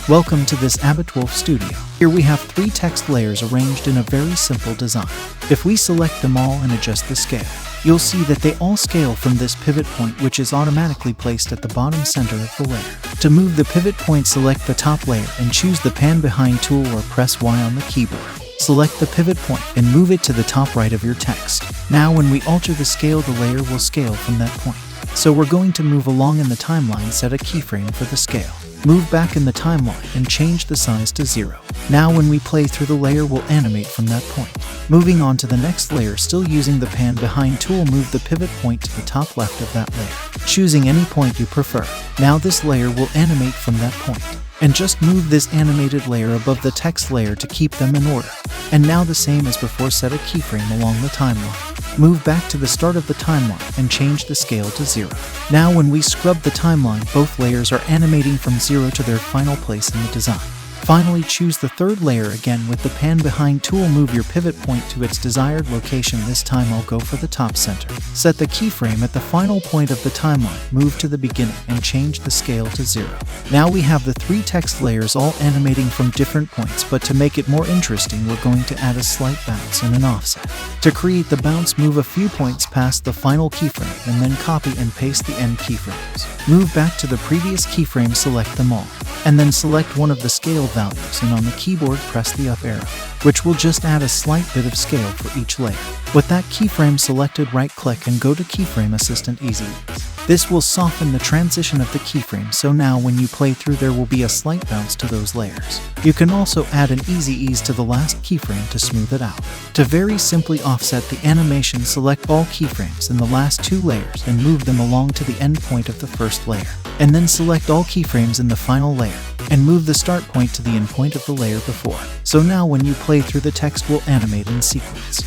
Welcome to this Adobe Studio. Here we have 3 text layers arranged in a very simple design. If we select them all and adjust the scale, you'll see that they all scale from this pivot point, which is automatically placed at the bottom center of the layer. To move the pivot point, select the top layer and choose the pan behind tool or press Y on the keyboard. Select the pivot point and move it to the top right of your text. Now when we alter the scale, the layer will scale from that point. So we're going to move along in the timeline, set a keyframe for the scale. Move back in the timeline and change the size to 0. Now when we play through, the layer will animate from that point. Moving on to the next layer, still using the pan behind tool, move the pivot point to the top left of that layer, choosing any point you prefer. Now this layer will animate from that point. And just move this animated layer above the text layer to keep them in order. And now the same as before, set a keyframe along the timeline. Move back to the start of the timeline and change the scale to 0. Now when we scrub the timeline, both layers are animating from 0 to their final place in the design. Finally, choose the third layer again with the pan behind tool, move your pivot point to its desired location. This time I'll go for the top center. Set the keyframe at the final point of the timeline, move to the beginning and change the scale to 0. Now we have the 3 text layers all animating from different points, but to make it more interesting, we're going to add a slight bounce and an offset. To create the bounce, move a few points past the final keyframe and then copy and paste the end keyframes. Move back to the previous keyframe, select them all, and then select one of the scale values, and on the keyboard press the up arrow, which will just add a slight bit of scale for each layer. With that keyframe selected, right-click and go to Keyframe Assistant Easy Ease. This will soften the transition of the keyframe, so now when you play through, there will be a slight bounce to those layers. You can also add an easy ease to the last keyframe to smooth it out. To very simply offset the animation, select all keyframes in the last 2 layers and move them along to the end point of the first layer. And then select all keyframes in the final layer and move the start point to the end point of the layer before. So now when you play through, the text will animate in sequence.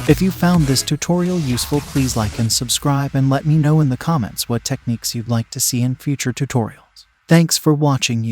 If you found this tutorial useful, please like and subscribe, and let me know in the comments what techniques you'd like to see in future tutorials. Thanks for watching.